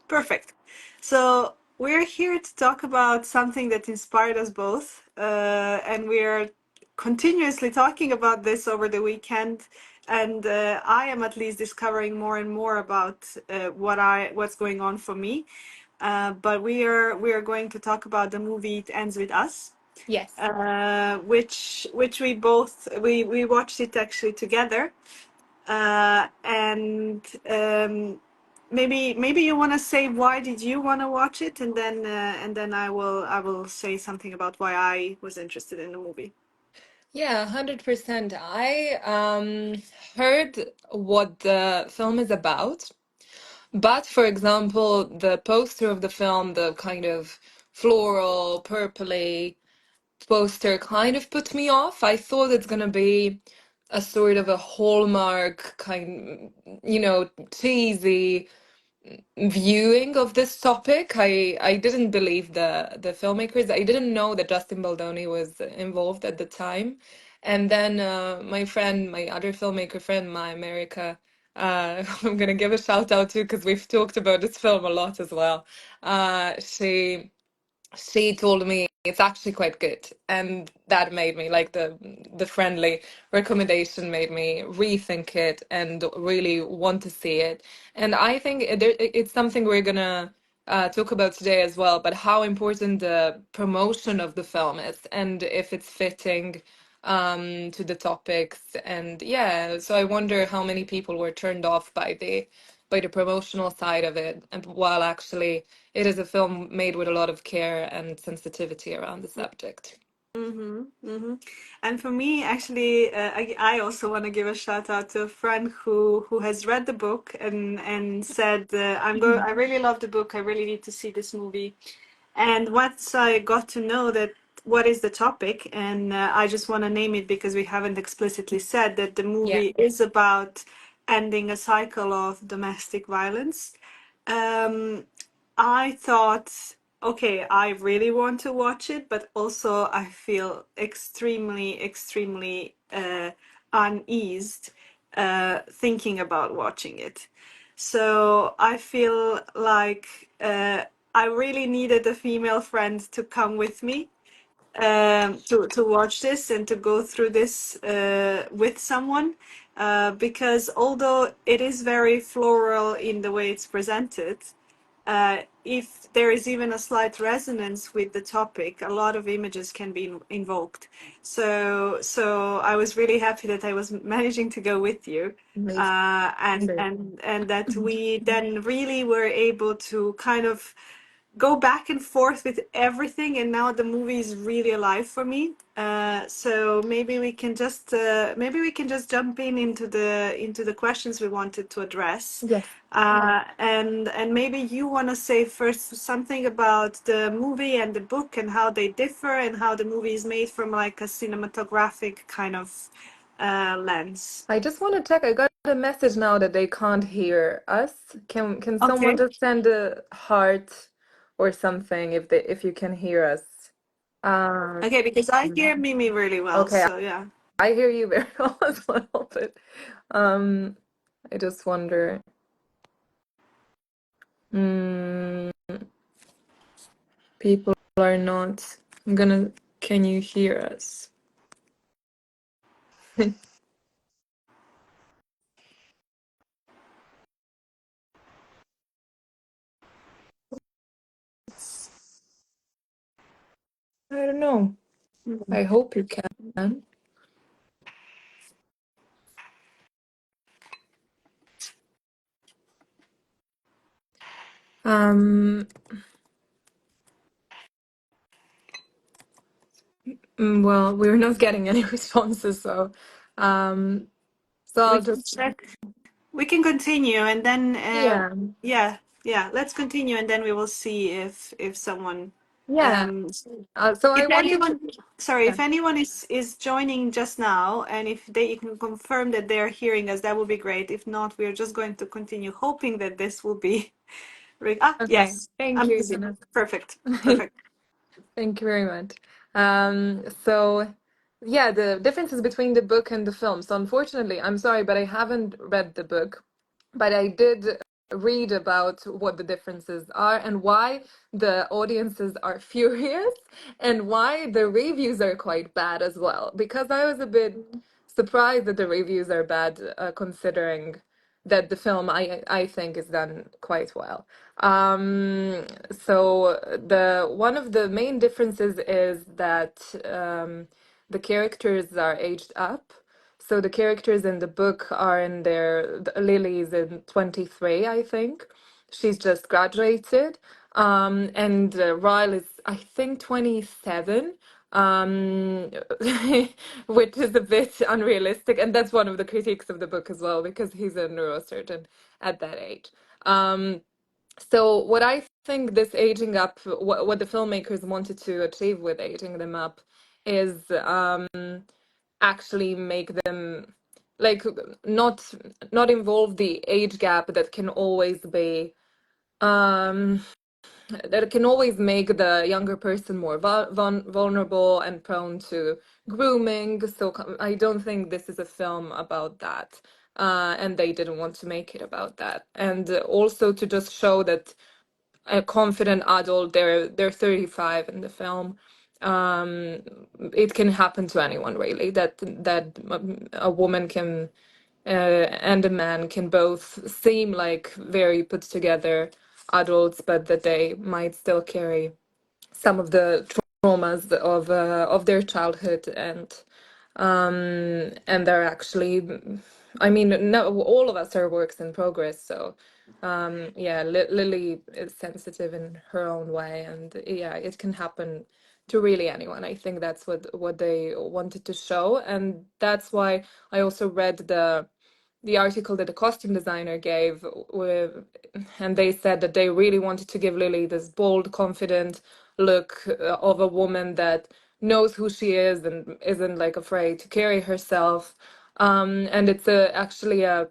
Perfect. So we're here to talk about something that inspired us both, and we're continuously talking about this over the weekend. And I am at least discovering more and more about what's going on for me. But we are going to talk about the movie It Ends With Us, Yes. which we watched it actually together. And maybe you want to say why did you want to watch it, and then I will say something about why I was interested in the movie. Yeah, 100%. I heard what the film is about, but for example, the poster of the film, the kind of floral, purpley poster kind of put me off. I thought it's gonna be a sort of a Hallmark kind, cheesy viewing of this topic. I didn't believe the filmmakers. I didn't know that Justin Baldoni was involved at the time. And then my friend, my other filmmaker friend, my America, I'm gonna give a shout out to because we've talked about this film a lot as well. She told me it's actually quite good, and that made me like the friendly recommendation made me rethink it and really want to see it. And I think it's something we're gonna talk about today as well, but how important the promotion of the film is and if it's fitting to the topics. And yeah, so I wonder how many people were turned off by the promotional side of it, and while actually it is a film made with a lot of care and sensitivity around the subject. Mm-hmm, mm-hmm. And for me, actually, I also want to give a shout out to a friend who has read the book and said, I really love the book. I really need to see this movie. And once I got to know that what is the topic, and I just want to name it because we haven't explicitly said that the Yeah. movie is about ending a cycle of domestic violence. Um, I thought, okay, I really want to watch it, but also I feel extremely uneased thinking about watching it. So I feel like I really needed a female friend to come with me to watch this and to go through this with someone, because although it is very floral in the way it's presented, if there is even a slight resonance with the topic, a lot of images can be invoked. So I was really happy that I was managing to go with you, Amazing. and that we then really were able to kind of go back and forth with everything, and now the movie is really alive for me. So maybe we can just jump into the questions we wanted to address. Yes. And maybe you want to say first something about the movie and the book and how they differ and how the movie is made from like a cinematographic kind of lens. I just want to check. I got a message now that they can't hear us. Can someone Okay. just send a heart or something if you can hear us? Um, Okay, because I hear Mimi really well, okay, so yeah. I hear you very well as well, but um, I just wonder. Mm, people are not. I'm gonna. Can you hear us? I don't know. I hope you can. Um, well, we're not getting any responses, um, so We I'll can just, check. We can continue, and then yeah, yeah. Let's continue, and then we will see if someone yeah. um So if I wanted to, anyone sorry, yeah. if anyone is joining just now, and if they can confirm that they're hearing us, that would be great. If not, we're just going to continue hoping that this will be Okay, yes, thank you, amazing, Jonas. perfect, perfect. Thank you very much. So yeah, the differences between the book and the film. So unfortunately, I'm sorry, but I haven't read the book, but I did read about what the differences are and why the audiences are furious and why the reviews are quite bad as well. Because I was a bit surprised that the reviews are bad, considering that the film I think is done quite well. So the one of the main differences is that the characters are aged up. So the characters in the book are in their Lily's in 23, I think. She's just graduated. And Ryle is, I think, 27, um, which is a bit unrealistic. And that's one of the critiques of the book as well, because he's a neurosurgeon at that age. So what I think this aging up, what the filmmakers wanted to achieve with aging them up is actually make them like not involve the age gap that can always be um that can always make the younger person more vulnerable and prone to grooming. So I don't think this is a film about that. And they didn't want to make it about that. And also to just show that a confident adult, they're 35 in the film. Um, it can happen to anyone really. That a woman can and a man can both seem like very put together adults, but that they might still carry some of the traumas of their childhood, and they're actually, I mean, no, all of us are works in progress. So yeah, Lily is sensitive in her own way, and yeah, it can happen to really anyone. I think that's what they wanted to show, and that's why I also read the article that the costume designer gave with, and they said that they really wanted to give Lily this bold, confident look of a woman that knows who she is and isn't like afraid to carry herself. And it's actually a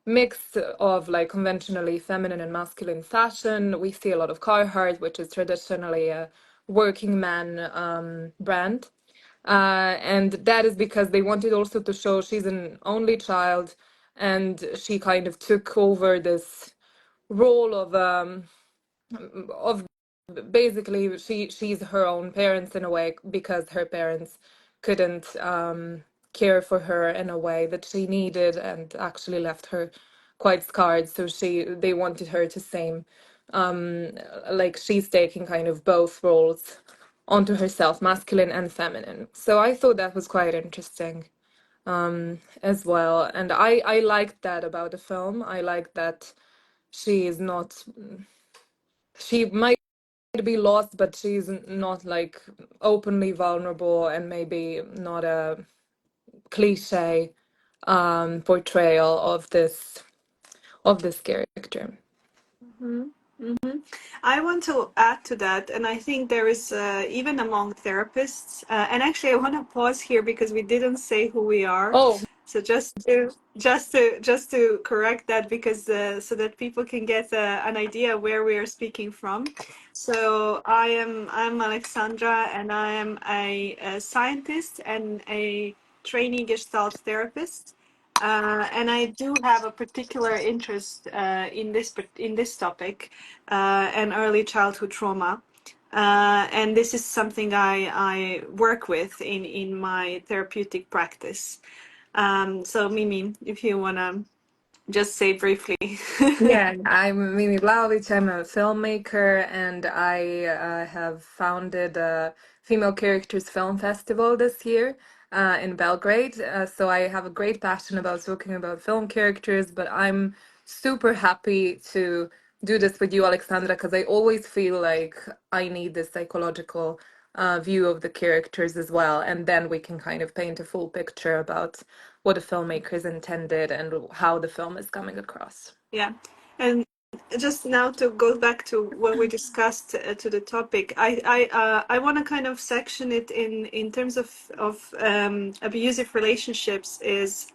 mix of like conventionally feminine and masculine fashion. We see a lot of Carhartt, which is traditionally a working man brand. And that is because they wanted also to show she's an only child, and she kind of took over this role of basically she's her own parents in a way, because her parents couldn't care for her in a way that she needed, and actually left her quite scarred. So they wanted her to same like she's taking kind of both roles onto herself, masculine and feminine. So I thought that was quite interesting as well. And I liked that about the film. I like that she is not, she might be lost, but she's not like openly vulnerable, and maybe not a cliche portrayal of this character. Mhm. Mhm. I want to add to that, and I think there is even among therapists, and actually I want to pause here because we didn't say who we are. Oh, So just to correct that, because so that people can get an idea where we are speaking from. So I'm Alexandra, and I am a scientist and a trainee Gestalt therapist. And I do have a particular interest in this topic, and early childhood trauma. And this is something I work with in my therapeutic practice. So Mimi, if you wanna just say briefly. yeah, I'm Mimi Vlaovic. I'm a filmmaker, and I have founded a Female Characters Film Festival this year in Belgrade. So I have a great passion about talking about film characters, but I'm super happy to do this with you, Alexandra, because I always feel like I need this psychological view of the characters as well, and then we can kind of paint a full picture about what the filmmakers intended and how the film is coming across. Yeah, and just now to go back to what we discussed to the topic, I want to kind of section it in terms of abusive relationships is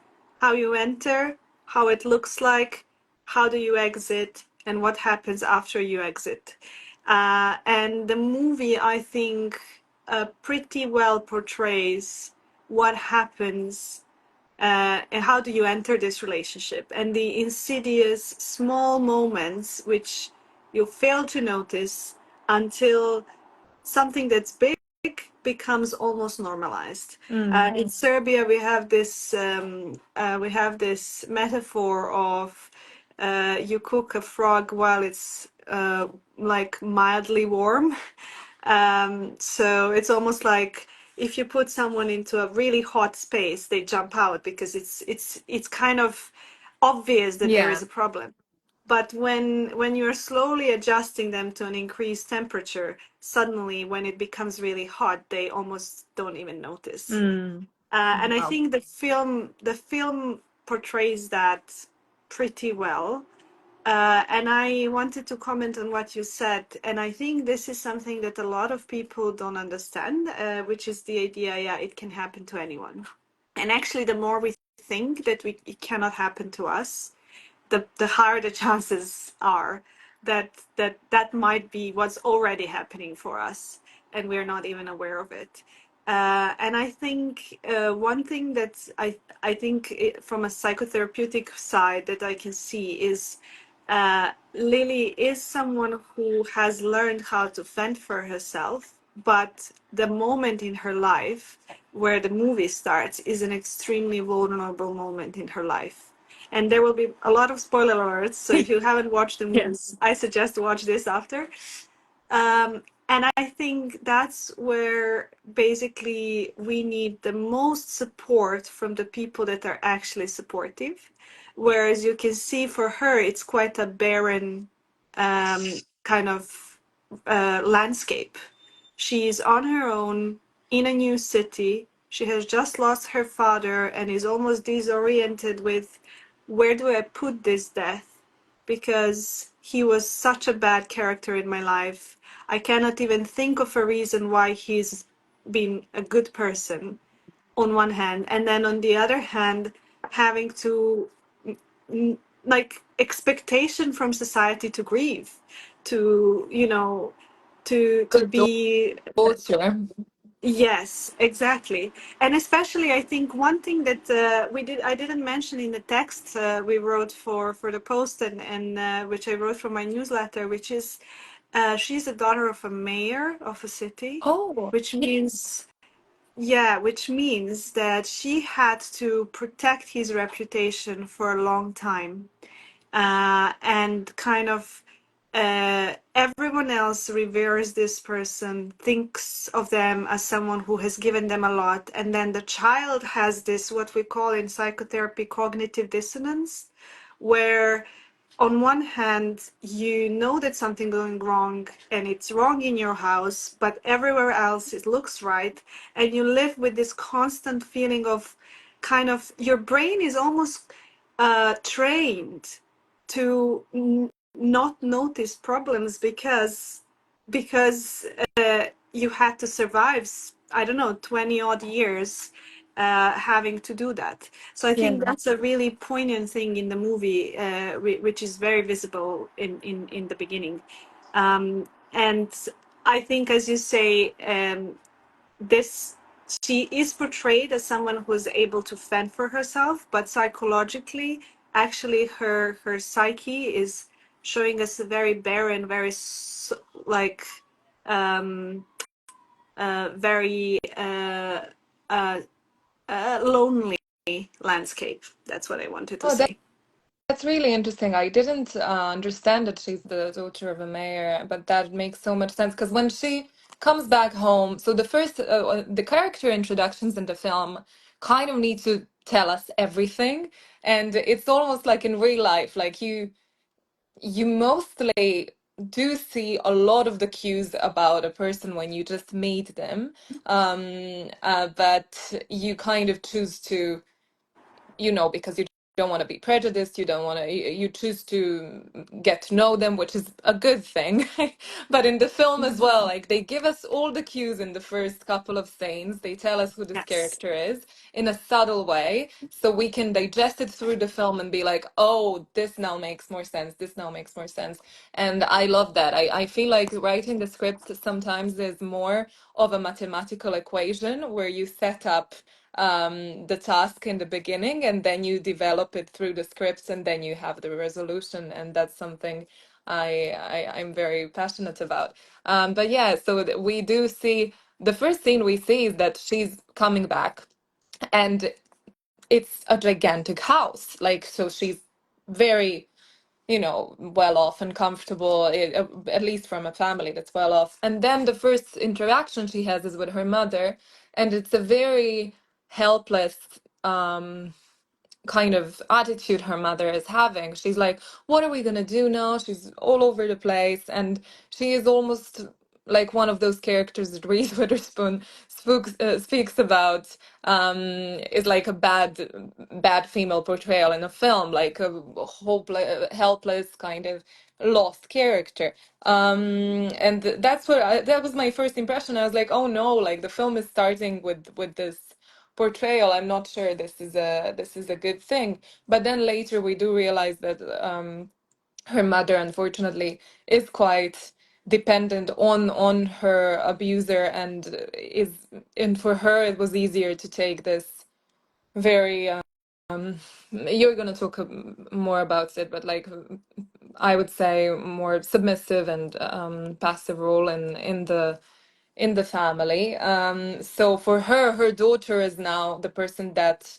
how you enter, how it looks like, how do you exit, and what happens after you exit. And the movie, I think, pretty well portrays what happens and how do you enter this relationship, and the insidious small moments which you fail to notice until something that's big becomes almost normalized. In Serbia, we have this metaphor of you cook a frog while it's like mildly warm. So it's almost like if you put someone into a really hot space, they jump out because it's kind of obvious that there Yeah. is a problem. But when you're slowly adjusting them to an increased temperature, suddenly when it becomes really hot, they almost don't even notice. Mm. And I Wow. think the film portrays that pretty well. And I wanted to comment on what you said, and I think this is something that a lot of people don't understand, which is the idea, yeah, it can happen to anyone. And actually, the more we think that it cannot happen to us, the higher the chances are that might be what's already happening for us, and we're not even aware of it. And I think one thing that I think from a psychotherapeutic side that I can see is Lily is someone who has learned how to fend for herself, but the moment in her life where the movie starts is an extremely vulnerable moment in her life. And there will be a lot of spoiler alerts, so if you haven't watched the Yeah. movies, I suggest to watch this after. And I think that's where basically we need the most support from the people that are actually supportive. Whereas you can see for her, it's quite a barren kind of landscape. She's on her own in a new city. She has just lost her father and is almost disoriented with where do I put this death? Because he was such a bad character in my life. I cannot even think of a reason why he's been a good person on one hand, and then on the other hand, having to like expectation from society to grieve, to to Good be. daughter. Yes, exactly. And especially, I think one thing that I didn't mention in the text we wrote for the post, and which I wrote for my newsletter, which is she's the daughter of a mayor of a city, Oh, which means, yeah, which means that she had to protect his reputation for a long time, and kind of everyone else reveres this person, thinks of them as someone who has given them a lot, and then the child has this what we call in psychotherapy cognitive dissonance, where on one hand you know that something going wrong and it's wrong in your house, but everywhere else it looks right, and you live with this constant feeling of kind of your brain is almost trained to not notice problems because you had to survive, I don't know, 20 odd years having to do that. So I think yeah. that's a really poignant thing in the movie, which is very visible in the beginning. And I think, as you say, this she is portrayed as someone who is able to fend for herself, but psychologically, actually, her psyche is showing us a very barren, very like um, very uh, lonely landscape. That's what I wanted to Oh, say. that's really interesting. I didn't understand that she's the daughter of a mayor, but that makes so much sense because when she comes back home, so the character introductions in the film kind of need to tell us everything, and it's almost like in real life, like you mostly do see a lot of the cues about a person when you just meet them, but you kind of choose to, because you don't want to be prejudiced, you don't want to, you choose to get to know them, which is a good thing. But in the film as well, like they give us all the cues in the first couple of scenes. They tell us who this Yes. character is in a subtle way, so we can digest it through the film and be like, oh, this now makes more sense. This now makes more sense. And I love that. I feel like writing the script sometimes is more of a mathematical equation where you set up the task in the beginning, and then you develop it through the scripts, and then you have the resolution, and that's something I'm very passionate about. But yeah, so we do see the first scene we see is that she's coming back, and it's a gigantic house. Like, so she's very, well off and comfortable, at least from a family that's well off. And then the first interaction she has is with her mother, and it's a very helpless kind of attitude her mother is having. She's like, what are we going to do now? She's all over the place. And she is almost like one of those characters that Reese Witherspoon speaks about, is like a bad female portrayal in a film, like a hopeless, helpless kind of lost character. And that's that was my first impression. I was like, oh no, like the film is starting with this portrayal. I'm not sure this is a good thing. But then later we do realize that her mother, unfortunately, is quite dependent on her abuser, and for her it was easier to take this very you're going to talk more about it, but like I would say more submissive and passive role in the family. So for her, her daughter is now the person that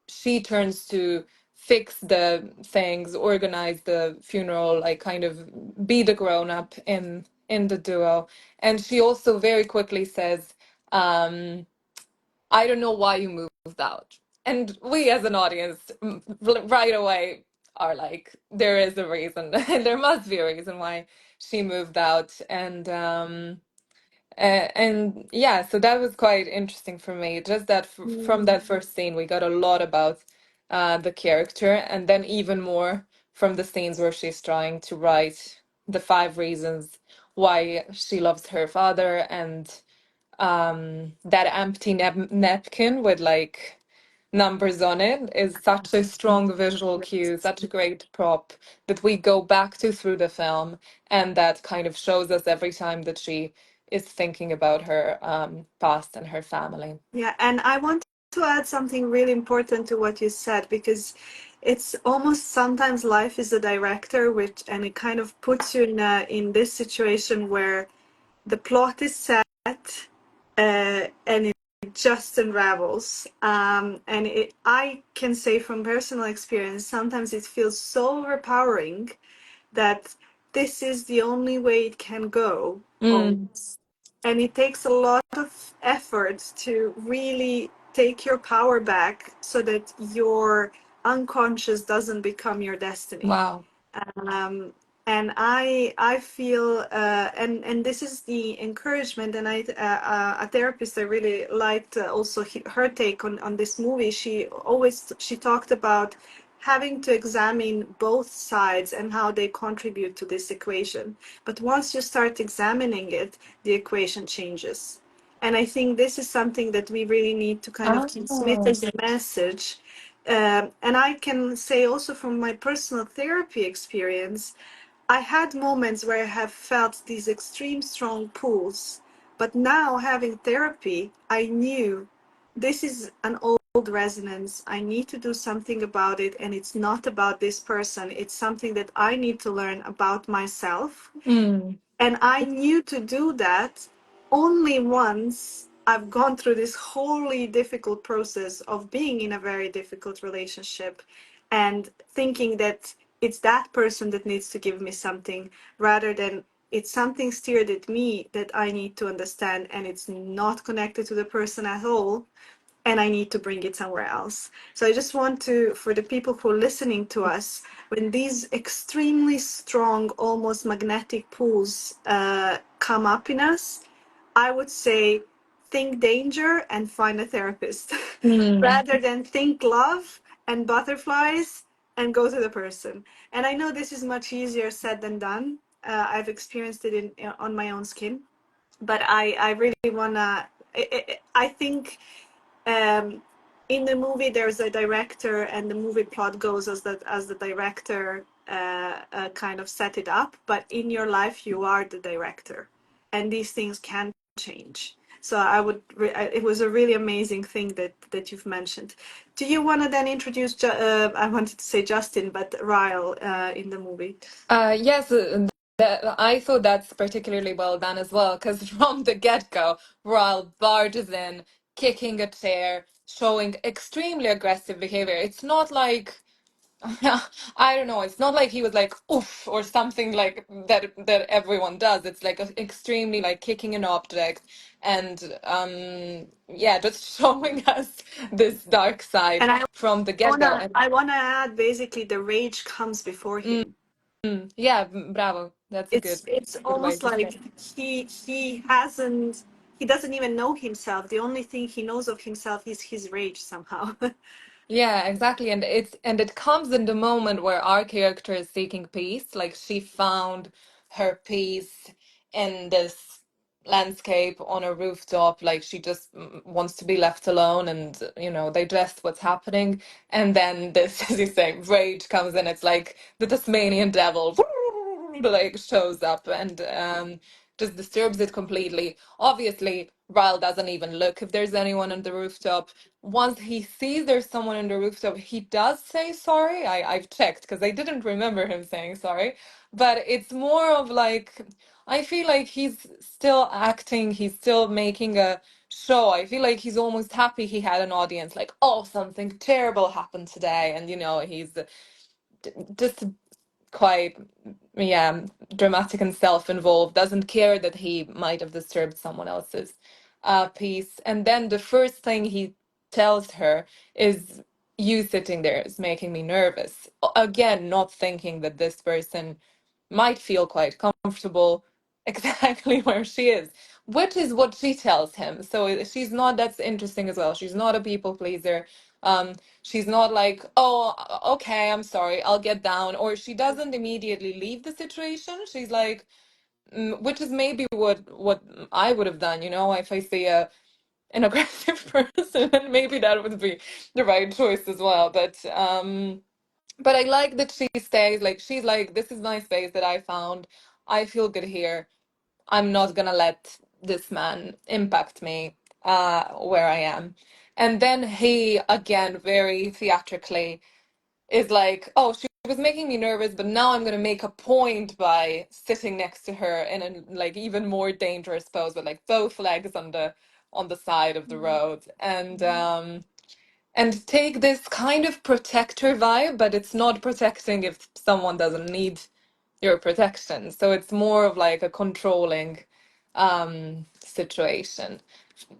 she turns to fix the things, organize the funeral, like kind of be the grown up in the duo. And she also very quickly says, I don't know why you moved out. And we as an audience right away are like, there is a reason. There must be a reason why she moved out. And yeah, so that was quite interesting for me. Just that from that first scene, we got a lot about the character, and then even more from the scenes where she's trying to write the 5 reasons why she loves her father, and that empty napkin with like numbers on it is such a strong visual cue, such a great prop that we go back to through the film, and that kind of shows us every time that she is thinking about her past and her family. Yeah, and I want to add something really important to what you said, because it's almost sometimes life is a director, which and it kind of puts you in this situation where the plot is set, and it just unravels. And I can say from personal experience, sometimes it feels so overpowering that this is the only way it can go. Mm, And it takes a lot of effort to really take your power back so that your unconscious doesn't become your destiny. wow. um, and I feel, and this is the encouragement. And a therapist I really liked, also her take on this movie. She talked about having to examine both sides and how they contribute to this equation. But once you start examining it, the equation changes. And I think this is something that we really need to kind of transmit Oh. as a message. And I can say also from my personal therapy experience, I had moments where I have felt these extreme strong pulls. But now, having therapy, I knew this is an old resonance. I need to do something about it. And it's not about this person, it's something that I need to learn about myself. Mm, And I knew to do that only once I've gone through this wholly difficult process of being in a very difficult relationship and thinking that it's that person that needs to give me something, rather than it's something steered at me that I need to understand, and it's not connected to the person at all, and I need to bring it somewhere else. So I just want to, for the people who are listening to us, when these extremely strong, almost magnetic pulls come up in us, I would say think danger and find a therapist mm, rather than think love and butterflies and go to the person. And I know this is much easier said than done. I've experienced it on my own skin, but I really want to, I think um, in the movie there's a director, and the movie plot goes as the director kind of set it up. But in your life, you are the director, and these things can change. So it was a really amazing thing that you've mentioned. Do you want to then introduce, I wanted to say Justin, but Ryle in the movie? Yes, I thought that's particularly well done as well, because from the get-go, Royal barges in, kicking a chair, showing extremely aggressive behavior. It's not like, I don't know, it's not like he was like, oof, or something like that everyone does. It's like extremely like kicking an object and yeah, just showing us this dark side And I from the get-go. I wanna add basically the rage comes before And him. yeah, bravo. That's a It's good way almost to say like it. he doesn't even know himself. The only thing he knows of himself is his rage somehow. Yeah, exactly. And it comes in the moment where our character is seeking peace. Like she found her peace in this landscape on a rooftop. Like she just wants to be left alone and digest what's happening. And then this, as you say, rage comes in. It's like the Tasmanian devil like shows up and just disturbs it completely. Obviously, Ryle doesn't even look if there's anyone on the rooftop. Once he sees there's someone on the rooftop, he does say sorry. I've checked because I didn't remember him saying sorry. But it's more of like, I feel like he's still acting, he's still making a show. I feel like he's almost happy he had an audience, like, oh, something terrible happened today. And, he's just quite, yeah, dramatic and self-involved, doesn't care that he might have disturbed someone else's peace. And then the first thing he tells her is, you sitting there is making me nervous. Again, not thinking that this person might feel quite comfortable exactly where she is, which is what she tells him. So she's not, that's interesting as well. She's not a people pleaser. She's not like, oh, okay, I'm sorry, I'll get down. Or she doesn't immediately leave the situation. She's like, which is maybe what I would have done, if I see an aggressive person, and maybe that would be the right choice as well. But I like that she stays, like she's like, this is my space that I found. I feel good here. I'm not gonna let this man impact me where I am. And then he again very theatrically is like, oh, she was making me nervous, but now I'm gonna make a point by sitting next to her in a like even more dangerous pose with like both legs on the side of the road. And take this kind of protector vibe, but it's not protecting if someone doesn't need your protection. So it's more of like a controlling situation.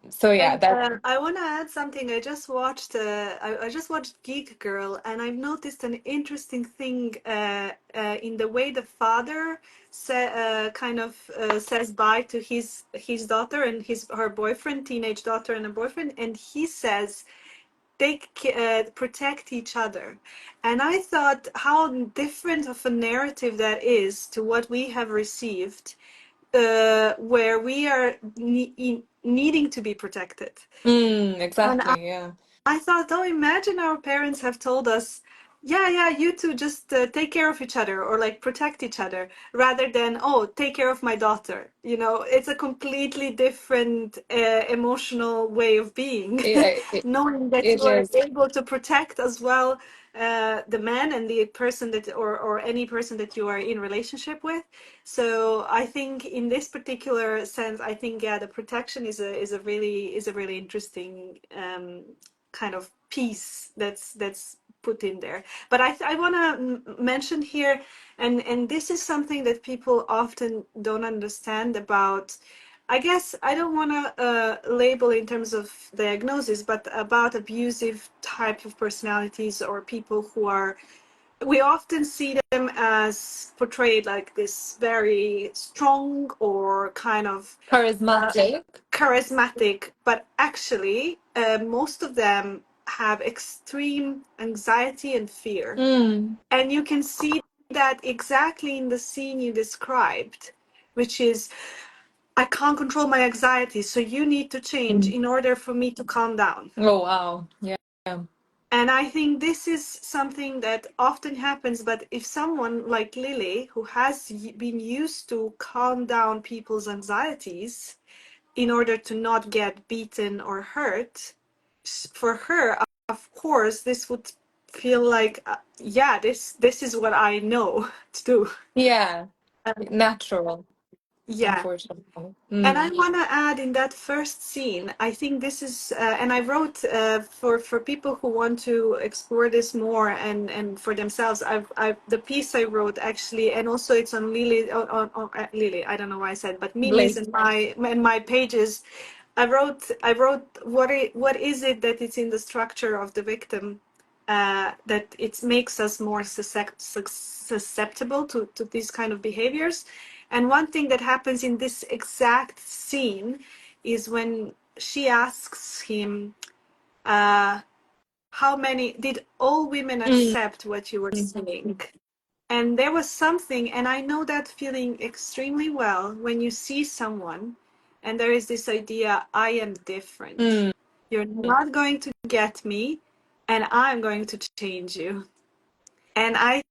So yeah, And that I want to add something. I just watched Geek Girl, and I've noticed an interesting thing in the way the father says bye to his daughter and her boyfriend, teenage daughter and a boyfriend, and he says protect each other. And I thought how different of a narrative that is to what we have received, where we are needing to be protected. And exactly, yeah. I thought, oh, imagine our parents have told us, yeah, you two just take care of each other or like protect each other, rather than, oh, take care of my daughter. It's a completely different emotional way of being, Yeah, knowing that it you are is. able to protect as well the man and the person or any person that you are in relationship with. So I think in this particular sense, I think yeah, the protection is a really interesting kind of piece that's put in there. But I want to mention here, and this is something that people often don't understand about. I guess I don't want to label in terms of diagnosis, but about abusive type of personalities or people who are. We often see them as portrayed like this very strong or kind of Charismatic. charismatic, but actually, most of them have extreme anxiety and fear. Mm, And you can see that exactly in the scene you described, which is, I can't control my anxiety, so you need to change mm. in order for me to calm down. Oh wow. Yeah. And I think this is something that often happens, but if someone like Lily, who has been used to calm down people's anxieties, in order to not get beaten or hurt, for her, of course, this would feel like, yeah, this is what I know to do. Yeah, Um, natural, yeah. unfortunately. And I Mm. want to add in that first scene, I think this is, and I wrote for people who want to explore this more and for themselves. I've the piece I wrote actually, and also it's on Lily, on Lily. I don't know why I said, but Mimi's Blake. and my pages. I wrote what is it that it's in the structure of the victim that it makes us more susceptible to these kind of behaviors. And one thing that happens in this exact scene is when she asks him, how many did all women Mm. accept what you were saying? And there was something, and I know that feeling extremely well when you see someone and there is this idea, I am different. Mm. You're not going to get me, and I'm going to change you. And I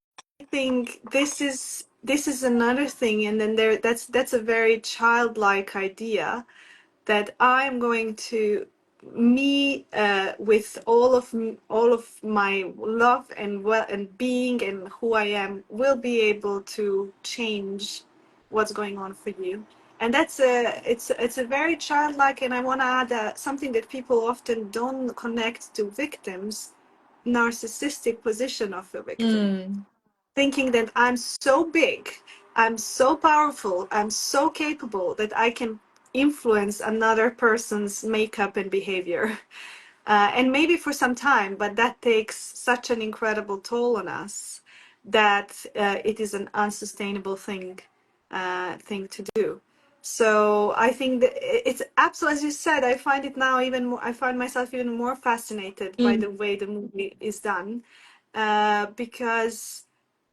think this is another thing, and then that's a very childlike idea that I'm going to me with all of my love and well and being and who I am will be able to change what's going on for you. And it's a very childlike, and I want to add something that people often don't connect to victims, narcissistic position of a victim, Mm. thinking that I'm so big, I'm so powerful, I'm so capable that I can influence another person's makeup and behavior. And maybe for some time, but that takes such an incredible toll on us that it is an unsustainable thing to do. So I think that it's absolutely, as you said, I find it now even more, I find myself even more fascinated by Mm. the way the movie is done, because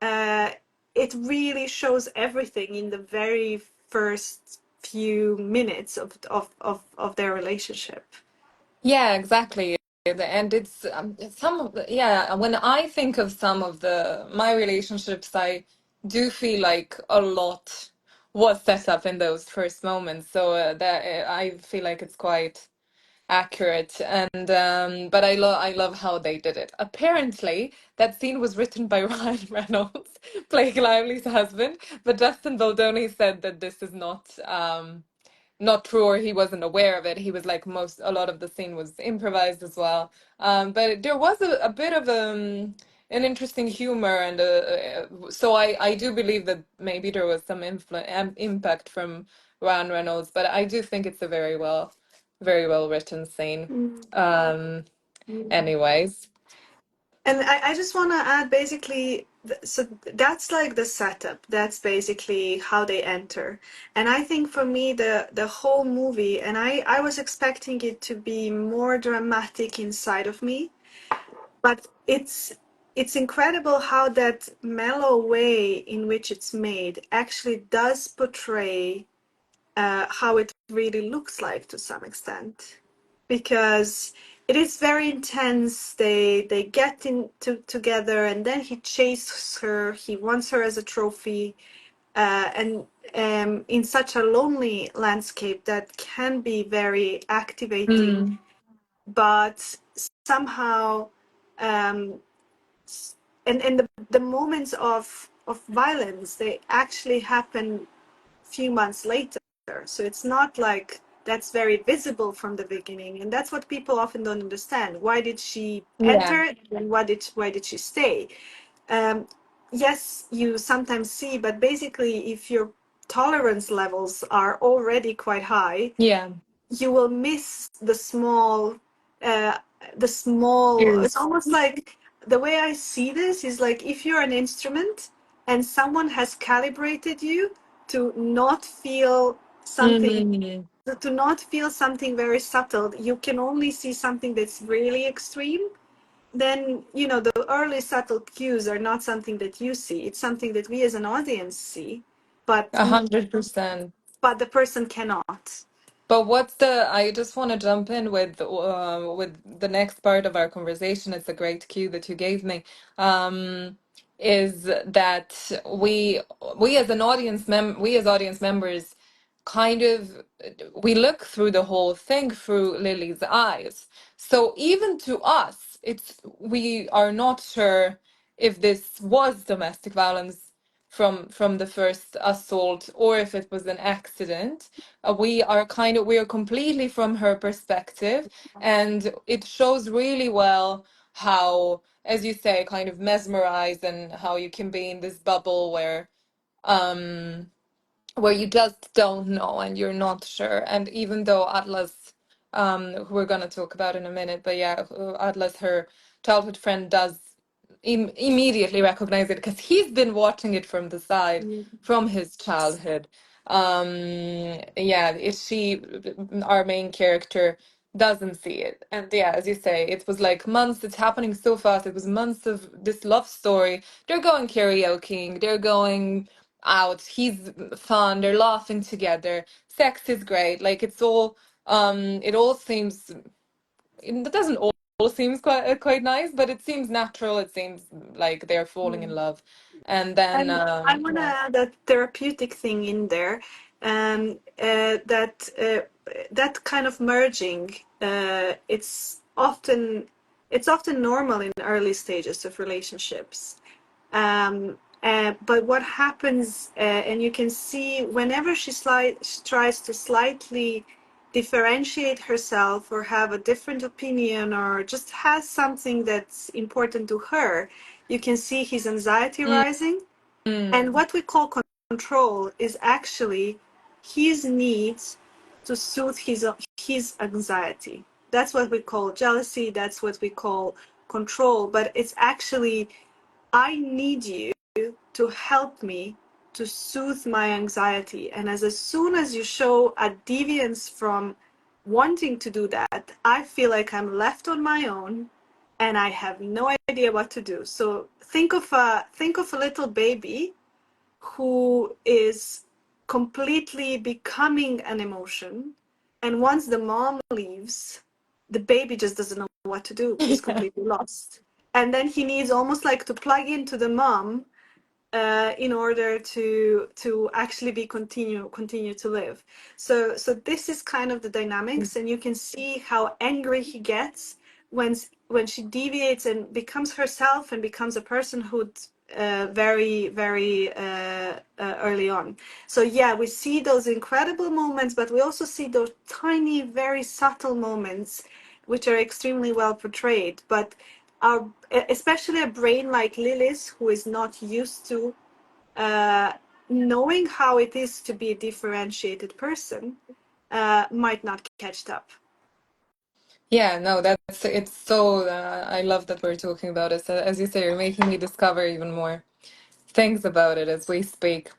uh, it really shows everything in the very first few minutes of their relationship. Yeah, exactly. And it's some of the, yeah, when I think of some of the my relationships, I do feel like a lot was set up in those first moments. So that I feel like it's quite accurate. And but I love how they did it. Apparently, that scene was written by Ryan Reynolds, Blake Lively's husband, but Justin Baldoni said that this is not true, or he wasn't aware of it. He was like, a lot of the scene was improvised as well. But there was a bit of an interesting humor, and so I do believe that maybe there was some impact from Ryan Reynolds, but I do think it's a very well written scene. Um, anyways. And I just want to add basically, so that's like the setup. That's basically how they enter. And I think for me, the whole movie, and I was expecting it to be more dramatic inside of me, but it's incredible how that mellow way in which it's made actually does portray how it really looks like to some extent, because it is very intense. They get together, and then he chases her. He wants her as a trophy, and in such a lonely landscape that can be very activating, Mm. but somehow, um, and the moments of violence, they actually happen few months later. So it's not like that's very visible from the beginning, and that's what people often don't understand. Why did she Yeah. enter, and why did she stay? Um, yes, you sometimes see, but basically, if your tolerance levels are already quite high, Yeah. you will miss uh, the small. It's Yes. almost like the way I see this is like if you're an instrument and someone has calibrated you to not feel something Mm. to not feel something very subtle, you can only see something that's really extreme. Then the early subtle cues are not something that you see. It's something that we as an audience see, but 100%. but the person cannot. But I just want to jump in with the next part of our conversation. It's a great cue that you gave me. Is that we as audience members kind of we look through the whole thing through Lily's eyes. So even to us, it's we are not sure if this was domestic violence from the first assault or if it was an accident. We are completely from her perspective, and it shows really well how, as you say, kind of mesmerized, and how you can be in this bubble um where you just don't know and you're not sure. And even though Atlas, who we're going to talk about in a minute, but yeah, Atlas, her childhood friend, does immediately recognize it because he's been watching it from the side from his childhood. Yeah, if she, our main character, doesn't see it. And yeah, as you say, it was like months, it's happening so fast. It was months of this love story. They're going karaokeing, they're going out, he's fun, they're laughing together, sex is great, like it's all it all seems, it doesn't all seems quite nice, but it seems natural, it seems like they're falling in Mm. love. And then And I want to yeah. add that therapeutic thing in there, that that kind of merging, it's often normal in early stages of relationships. But what happens, and you can see whenever she tries to slightly differentiate herself or have a different opinion or just has something that's important to her, you can see his anxiety Mm, rising. And mm. what we call control is actually his needs to soothe his anxiety. That's what we call jealousy. That's what we call control. But it's actually, I need you to help me to soothe my anxiety. And as soon as you show a deviance from wanting to do that, I feel like I'm left on my own and I have no idea what to do. So think of a little baby who is completely becoming an emotion, and once the mom leaves, the baby just doesn't know what to do. He's Yeah. completely lost, and then he needs almost like to plug into the mom, in order to actually be continue to live. So this is kind of the dynamics, and you can see how angry he gets when she deviates and becomes herself and becomes a personhood, very early on. So yeah, we see those incredible moments, but we also see those tiny, very subtle moments which are extremely well portrayed. But our, especially a brain like Lily's, who is not used to uh, knowing how it is to be a differentiated person, might not catch up. Yeah, no, that's it's so I love that we're talking about it. So, as you say, you're making me discover even more things about it as we speak.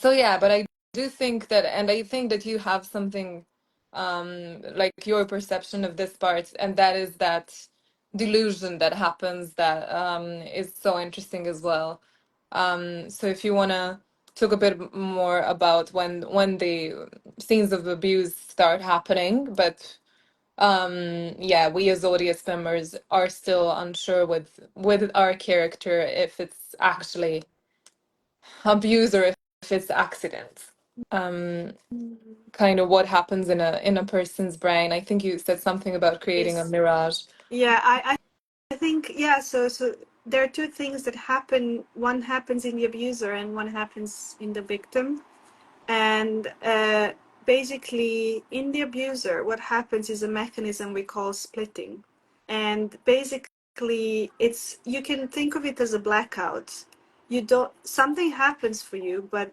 So yeah, but I do think that, and I think that you have something like your perception of this part, and that is that delusion that happens that is so interesting as well. So if you want to talk a bit more about when the scenes of abuse start happening, but yeah, we as audience members are still unsure with our character if it's actually abuse or if it's accident. Um, Kind of what happens in a person's brain. I think you said something about creating a Yes. mirage. Yeah, I think, yeah, so there are two things that happen. One happens in the abuser and one happens in the victim. And basically, in the abuser, what happens is a mechanism we call splitting. And basically, it's, you can think of it as a blackout. You don't, something happens for you, but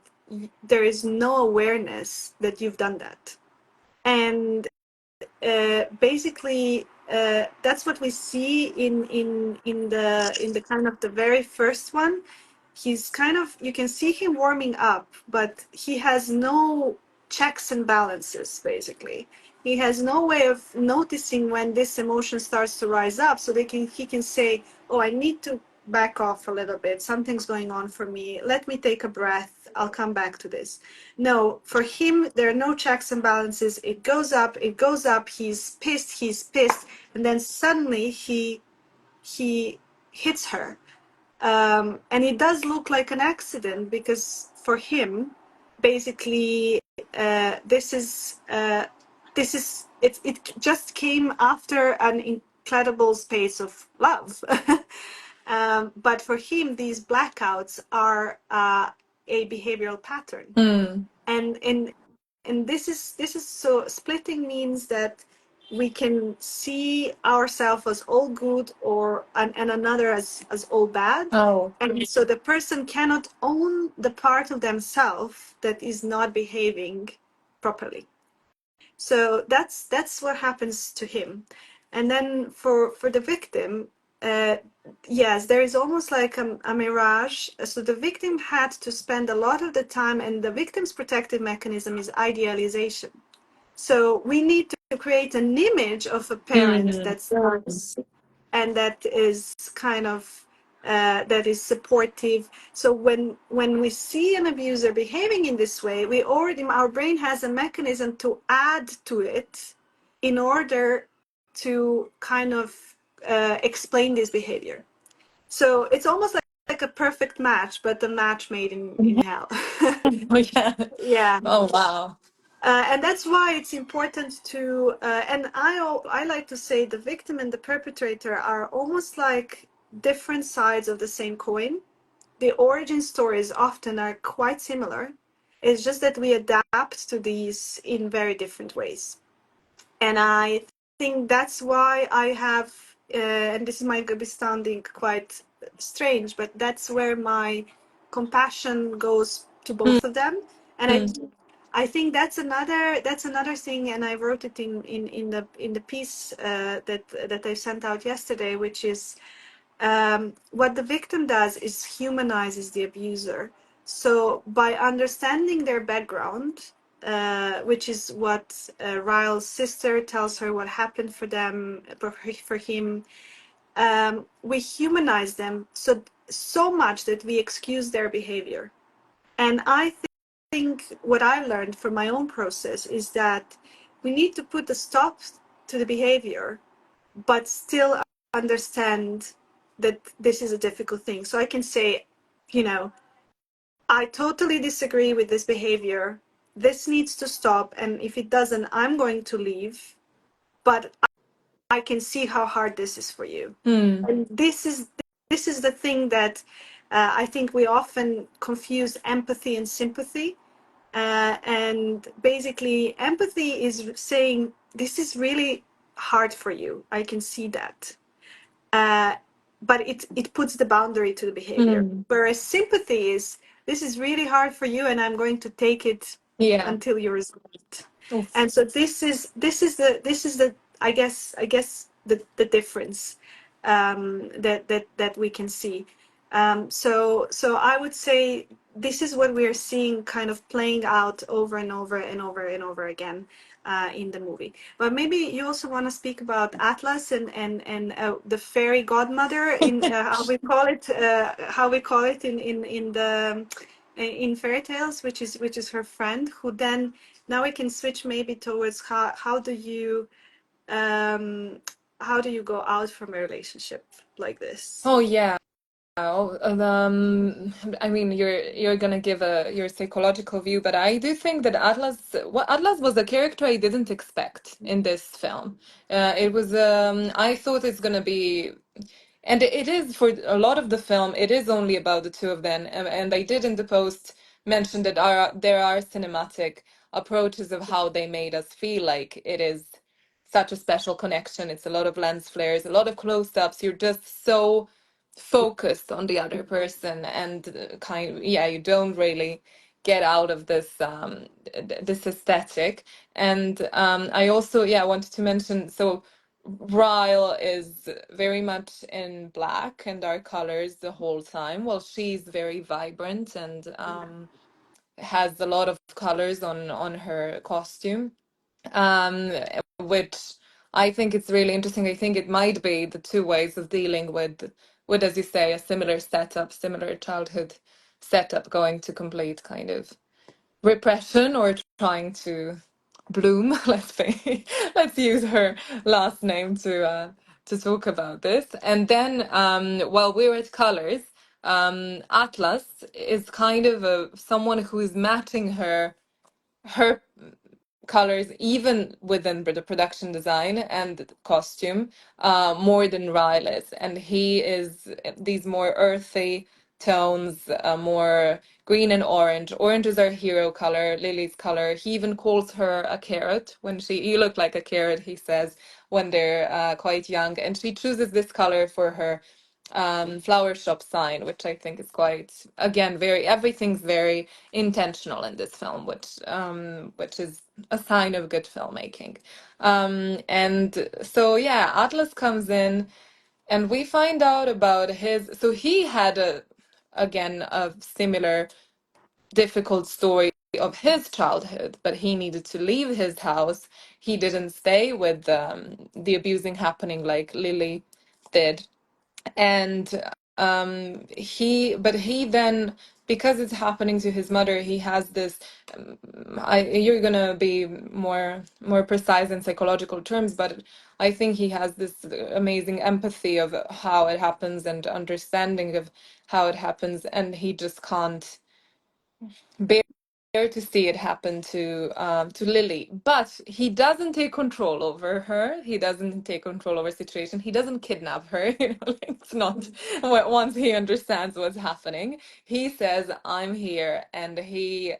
there is no awareness that you've done that. And basically, that's what we see in the kind of the very first one. He's kind of, you can see him warming up, but he has no checks and balances. Basically, he has no way of noticing when this emotion starts to rise up, so he can say, oh, I need to back off a little bit, something's going on for me, let me take a breath, I'll come back to this. No, for him, there are no checks and balances. It goes up. He's pissed, and then suddenly he hits her, and it does look like an accident because for him, basically, it just came after an incredible space of love. But for him, these blackouts are a behavioral pattern, Mm. and this is so splitting means that we can see ourselves as all good or and another as all bad, Oh. and so the person cannot own the part of themselves that is not behaving properly. So that's what happens to him. And then for the victim, uh, yes, there is almost like a mirage. So the victim had to spend a lot of the time, and the victim's protective mechanism is idealization. So we need to create an image of a parent Mm. that's nice and that is kind of that is supportive. So when we see an abuser behaving in this way, we already, our brain has a mechanism to add to it in order to kind of explain this behavior. So it's almost like a perfect match, but the match made in hell. Oh, yeah. Yeah. Oh, wow. And that's why it's important to, and I like to say the victim and the perpetrator are almost like different sides of the same coin. The origin stories often are quite similar. It's just that we adapt to these in very different ways. And I think that's why I have, and this might be sounding quite strange, but that's where my compassion goes to Mm. both of them. And Mm. I think that's another thing, and I wrote it in the piece that I sent out yesterday, which is what the victim does is humanizes the abuser. So by understanding their background, which is what Ryle's sister tells her what happened for them, for him, we humanize them so much that we excuse their behavior. And I think what I learned from my own process is that we need to put a stop to the behavior, but still understand that this is a difficult thing. So I can say, you know, I totally disagree with this behavior. This needs to stop. And if it doesn't, I'm going to leave. But I can see how hard this is for you. Mm. And this is the thing that I think we often confuse empathy and sympathy. And basically, empathy is saying, this is really hard for you. I can see that. Uh, but it puts the boundary to the behavior. Mm. Whereas sympathy is, this is really hard for you, and I'm going to take it Yeah. until you resolve it. Oof. And so this is the I guess the difference that we can see. So I would say this is what we are seeing kind of playing out over and over and over and over again in the movie. But maybe you also want to speak about Atlas and the fairy godmother in how we call it in fairy tales, which is her friend, who then now we can switch maybe towards um, how do you go out from a relationship like this? Oh, yeah. Well, I mean, you're gonna give your psychological view, but I do think that Atlas was a character I didn't expect in this film. It was, I thought it's gonna be, and it is for a lot of the film. It is only about the two of them, and I did in the post mention that there are cinematic approaches of how they made us feel like it is such a special connection. It's a lot of lens flares, a lot of close-ups. You're just so focused on the other person, and yeah, you don't really get out of this this aesthetic. And I also, yeah, wanted to mention, so Ryle is very much in black and dark colors the whole time, while she's very vibrant and has a lot of colors on her costume, um, which I think it's really interesting. I think it might be the two ways of dealing with, as you say, a similar setup, similar childhood setup, going to complete kind of repression or trying to bloom. Let's say, let's use her last name to talk about this. And then, while we're at colors, Atlas is kind of someone who is matching her her colors, even within the production design and the costume, more than Riley's. And he is these more earthy tones, more green and orange. Orange is our hero color, Lily's color. He even calls her a carrot when you look like a carrot, he says, when they're quite young. And she chooses this color for her flower shop sign, which I think is quite, again, everything's very intentional in this film, which is a sign of good filmmaking. And so yeah, Atlas comes in, and we find out about so he had a similar difficult story of his childhood, but he needed to leave his house. He didn't stay with the abusing happening like Lily did. And he then, because it's happening to his mother, he has this you're gonna be more precise in psychological terms, but I think he has this amazing empathy of how it happens and understanding of how it happens, and he just can't bear to see it happen to Lily. But he doesn't take control over her. He doesn't take control over the situation. He doesn't kidnap her. Like, it's not once he understands what's happening. He says, "I'm here," and he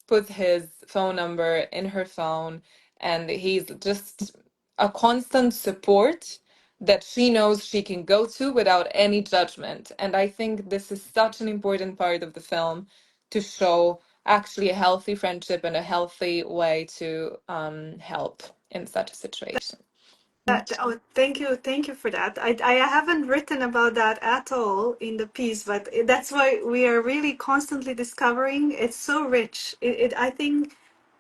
puts his phone number in her phone, and he's just a constant support that she knows she can go to without any judgment. And I think this is such an important part of the film, to show actually a healthy friendship and a healthy way to help in such a situation. Oh, thank you for that. I haven't written about that at all in the piece, but that's why we are really constantly discovering. It's so rich. I think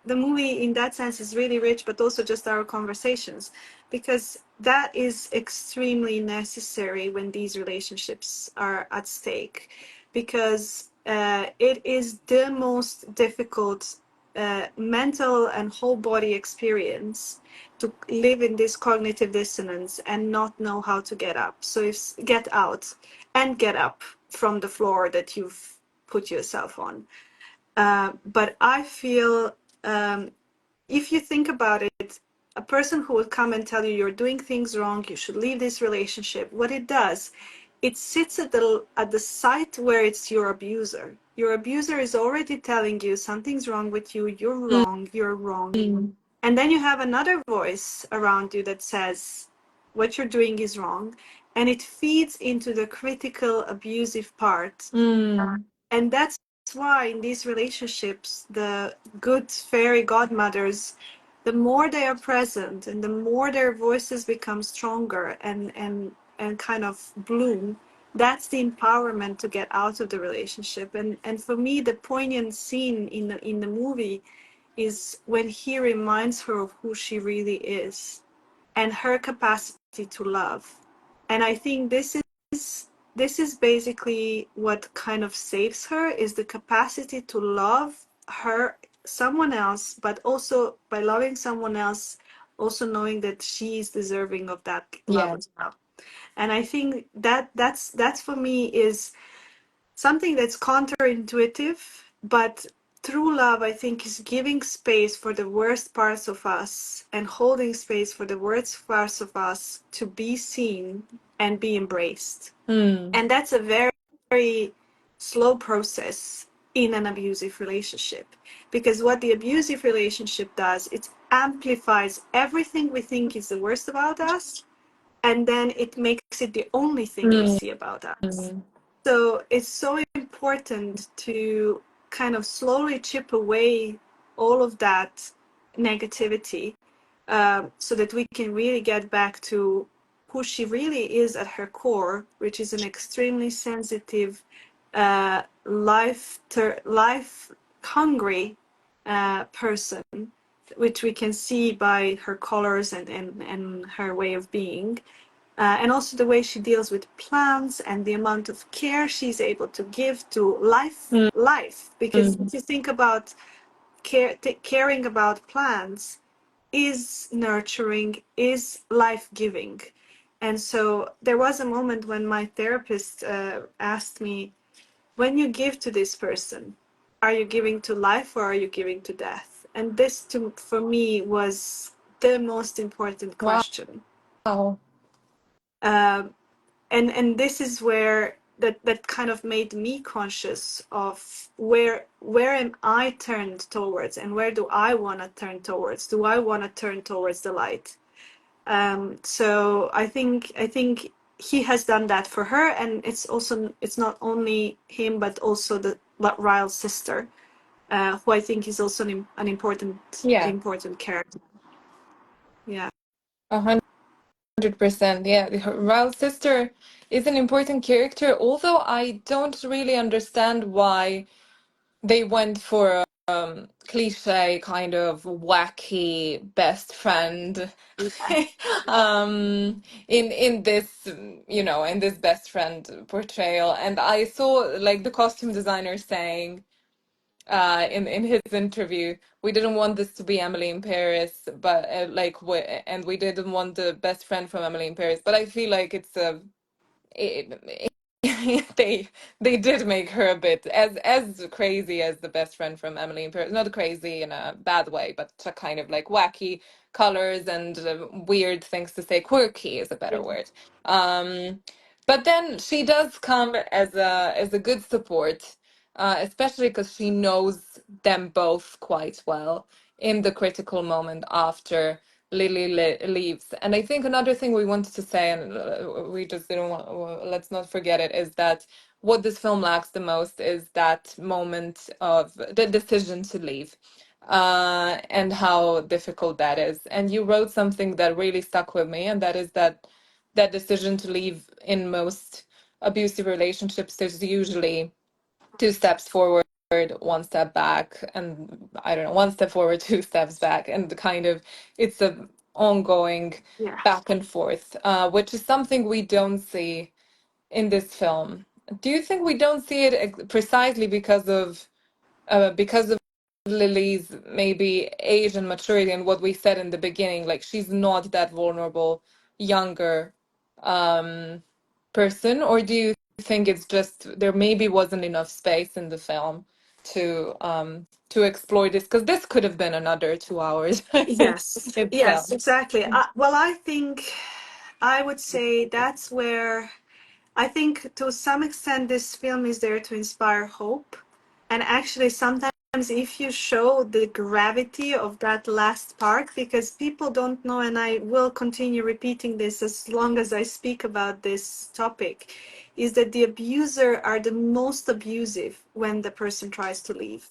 the movie in that sense is really rich, but also just our conversations, because that is extremely necessary when these relationships are at stake, because it is the most difficult mental and whole body experience to live in this cognitive dissonance and not know how to get up. So if get out and get up from the floor that you've put yourself on. But I feel, if you think about it, a person who will come and tell you you're doing things wrong, you should leave this relationship, what it does, it sits at the site where it's your abuser. Your abuser is already telling you something's wrong with you, you're wrong, you're wrong. Mm, And then you have another voice around you that says what you're doing is wrong. And it feeds into the critical, abusive part. mm, And that's why in these relationships, the good fairy godmothers, the more they are present and the more their voices become stronger and kind of bloom, that's the empowerment to get out of the relationship. And for me, the poignant scene in the movie is when he reminds her of who she really is and her capacity to love. And I think this is basically what kind of saves her, is the capacity to love her someone else, but also by loving someone else, also knowing that she is deserving of that love yeah. as well. And I think that's for me is something that's counterintuitive, but true love, I think, is giving space for the worst parts of us and holding space for the worst parts of us to be seen and be embraced. Mm, And that's a very, very slow process in an abusive relationship. Because what the abusive relationship does, it amplifies everything we think is the worst about us, and then it makes it the only thing we mm, see about us. mm, So it's so important to kind of slowly chip away all of that negativity, so that we can really get back to who she really is at her core, which is an extremely sensitive, life hungry person, which we can see by her colors and her way of being. And also the way she deals with plants and the amount of care she's able to give to mm, life. Because mm, if you think about caring about plants is nurturing, is life-giving. And so there was a moment when my therapist asked me, when you give to this person, are you giving to life or are you giving to death? And this, for me, was the most important Wow. question. Um, and this is where that kind of made me conscious of where am I turned towards, and where do I want to turn towards? Do I want to turn towards the light? So I think he has done that for her, and it's not only him but also the Ryle's sister, who I think is also an Yeah, important character. Yeah. 100%. Yeah, Raul's sister is an important character, although I don't really understand why they went for a cliche kind of wacky best friend Yeah. in this, in this best friend portrayal. And I saw like the costume designer saying in his interview, we didn't want this to be Emily in Paris, but and we didn't want the best friend from Emily in Paris. But I feel like it, they they did make her a bit as crazy as the best friend from Emily in Paris. Not crazy in a bad way, but a kind of like wacky colors and weird things to say. Quirky is a better word. Um, but then she does come as a good support, especially because she knows them both quite well in the critical moment after Lily leaves. And I think another thing we wanted to say, and we just didn't want, let's not forget it, is that what this film lacks the most is that moment of the decision to leave, and how difficult that is. And you wrote something that really stuck with me, and that is that decision to leave in most abusive relationships, there's usually two steps forward, one step back, and I don't know, one step forward, two steps back, and the kind of it's a ongoing Yeah. back and forth, which is something we don't see in this film. Do you think we don't see it precisely because of Lily's maybe age and maturity and what we said in the beginning, like she's not that vulnerable younger um person, or do you think it's just there maybe wasn't enough space in the film to explore this? Because this could have been another 2 hours Yes. itself. Yes, exactly. Well, I think I would say that's where I think to some extent this film is there to inspire hope. And actually, sometimes if you show the gravity of that last part, because people don't know, and I will continue repeating this as long as I speak about this topic, is that the abuser are the most abusive when the person tries to leave.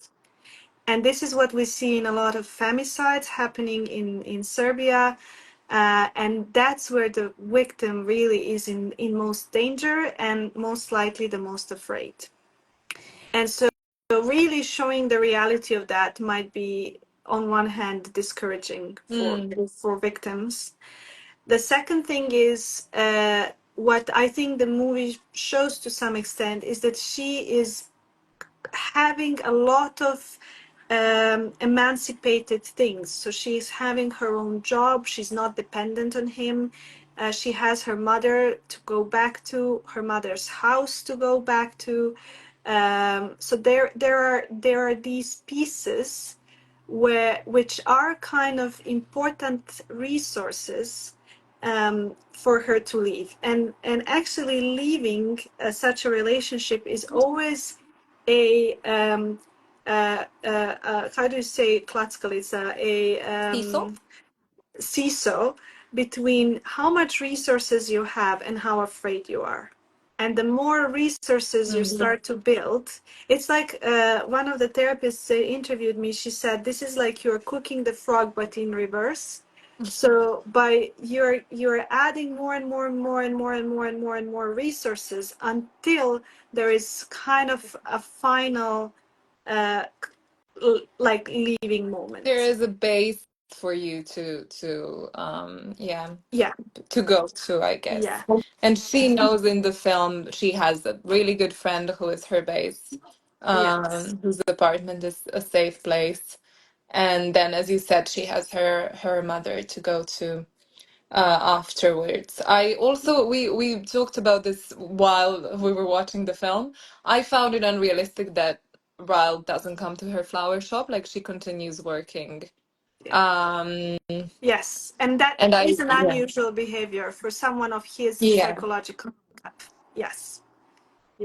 And this is what we see in a lot of femicides happening in Serbia. And that's where the victim really is in most danger and most likely the most afraid. And so really showing the reality of that might be, on one hand, discouraging Mm. for victims. The second thing is what I think the movie shows to some extent is that she is having a lot of emancipated things. So she's having her own job. She's not dependent on him. She has her mother to go back to, her mother's house to go back to. So there are these pieces which are kind of important resources for her to leave. And actually leaving such a relationship is always a how do you say classical? It's a Cecil? seesaw between how much resources you have and how afraid you are. And the more resources you Mm. start to build, it's like one of the therapists interviewed me. She said, "This is like you're cooking the frog, but in reverse." So by you're adding more and more and more and more and more and more and more resources until there is kind of a final uh, like leaving There moment. is a base for you Yeah, to go to, I yeah, guess. And she knows in the film she has a really good friend who is her base, yes, whose apartment is a safe place. And then, as you said, she has her mother to go to afterwards. I also we talked about this while we were watching the film. I found it unrealistic that Ryle doesn't come to her flower shop. Like she continues working. Yeah. Um, Yes, and that and I, is an yeah. unusual behavior for someone of his Yeah. psychological makeup. Yes.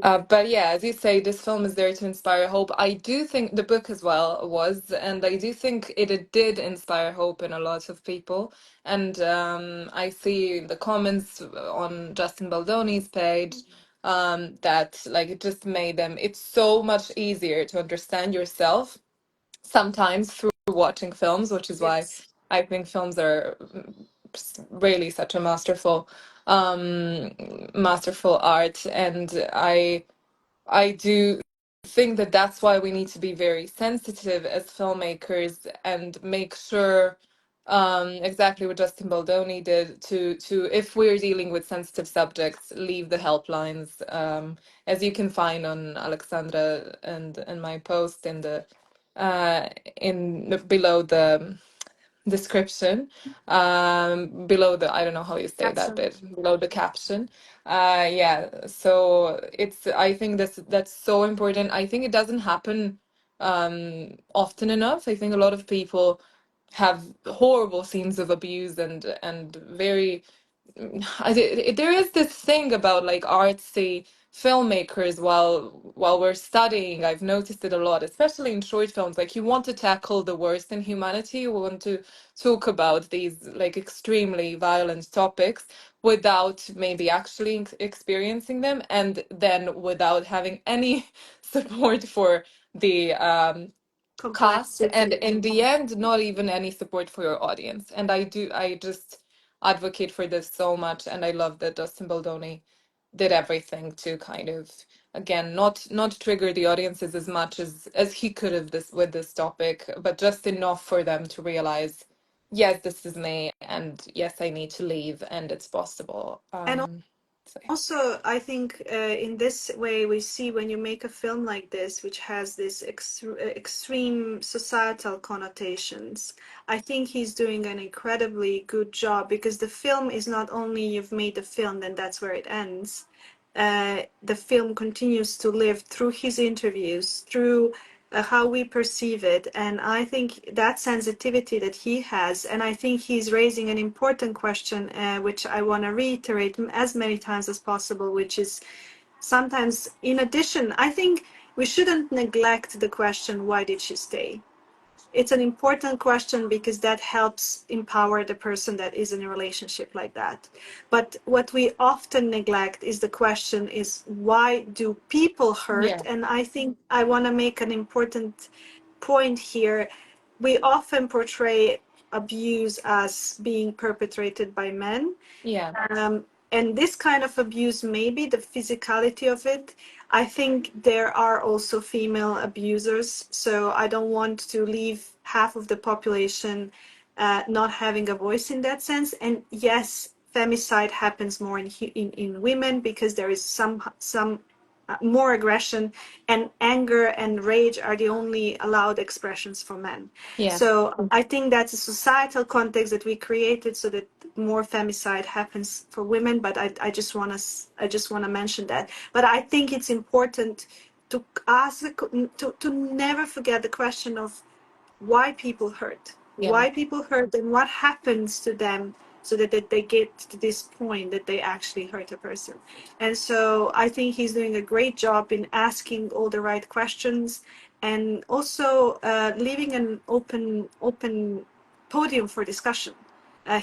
But yeah, as you say, this film is there to inspire hope. I do think the book as well was, and I do think it did inspire hope in a lot of people. And I see the comments on Justin Baldoni's page that like it just made them, it's so much easier to understand yourself sometimes through watching films, which is why Yes. I think films are really such a um masterful art. And I do think that that's why we need to be very sensitive as filmmakers and make sure exactly what Justin Baldoni did to if we're dealing with sensitive subjects, leave the helplines as you can find on Alexandra and my post uh in below the description, below the, I don't know how you say that Caption. bit, below the caption. Yeah, so it's, I think that's so important. I think it doesn't happen often enough. I think a lot of people have horrible scenes of abuse and very there is this thing about like artsy filmmakers while we're studying. I've noticed it a lot, especially in short films. Like you want to tackle the worst in humanity, you want to talk about these like extremely violent topics without maybe actually experiencing them, and then without having any support for the cast, and Complexity. in the end not even any support for your audience. And I just advocate for this so much, and I love that Dustin Baldoni did everything to kind of, again, not trigger the audiences as much as he could have this with this topic, but just enough for them to realize, yes, this is me, and yes, I need to leave, and it's possible. And So also, I think in this way, we see when you make a film like this, which has this extreme societal connotations, I think he's doing an incredibly good job, because the film is not only you've made the film, then that's where it ends. The film continues to live through his interviews, through how we perceive it. And I think that sensitivity that he has, and I think he's raising an important question, which I want to reiterate as many times as possible, which is sometimes, in addition, I think we shouldn't neglect the question, why did she stay? It's an important question because that helps empower the person that is in a relationship like that. But what we often neglect is the question is, why do people hurt? yeah, And I think I want to make an important point here. We often portray abuse as being perpetrated by men, yeah, and this kind of abuse, maybe the physicality of it, I think there are also female abusers. So I don't want to leave half of the population not having a voice in that sense. And yes, femicide happens more in women, because there is some more aggression, and anger and rage are the only allowed expressions for men. yeah. So I think that's a societal context that we created so that more femicide happens for women. But I just want to mention that. But I think it's important to ask to never forget the question of Yeah. why people hurt, and what happens to them, so that they get to this point that they actually hurt a person. And so I think he's doing a great job in asking all the right questions, and also leaving an open podium for discussion.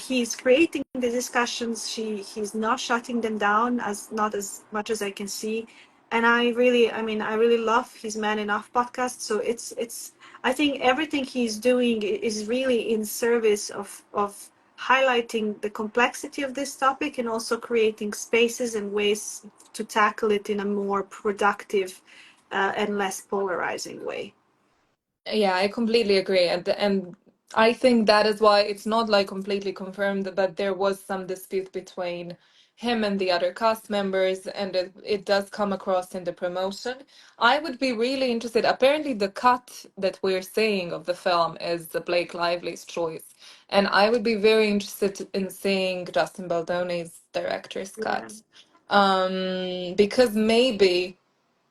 He's creating the discussions. He's not shutting them down, as not as much as I can see. And I really love his Man Enough podcast. So it's I think everything he's doing is really in service of highlighting the complexity of this topic, and also creating spaces and ways to tackle it in a more productive and less polarizing way. Yeah, I completely agree. And I think that is why it's not like completely confirmed, but there was some dispute between him and the other cast members, and it does come across in the promotion. I would be really interested. Apparently, the cut that we're seeing of the film is the Blake Lively's choice, and I would be very interested in seeing Justin Baldoni's director's Yeah. cut, because maybe.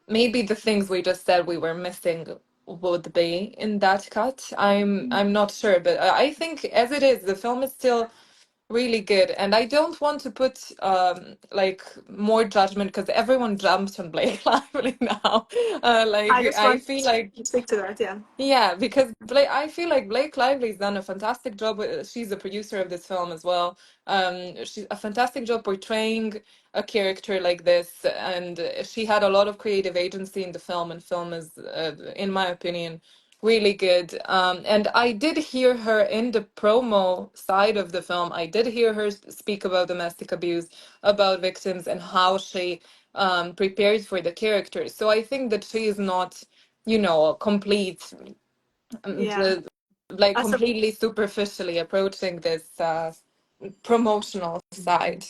maybe the things we just said we were missing would be in that cut. I'm not sure, but I think as it is, the film is still really good. And I don't want to put like more judgment because everyone jumps on Blake Lively now. I Like just I want feel like to stick to that. Yeah. yeah, because I feel like Blake Lively's done a fantastic job. She's a producer of this film as well. She's a fantastic job portraying a character like this, and she had a lot of creative agency in the film. And film is, in my opinion, really good. And I did hear her in the promo side of the film. I did hear her speak about domestic abuse, about victims, and how she prepared for the character. So I think that she is not, you know, a complete Yeah. the, like As a completely superficially approaching this promotional side.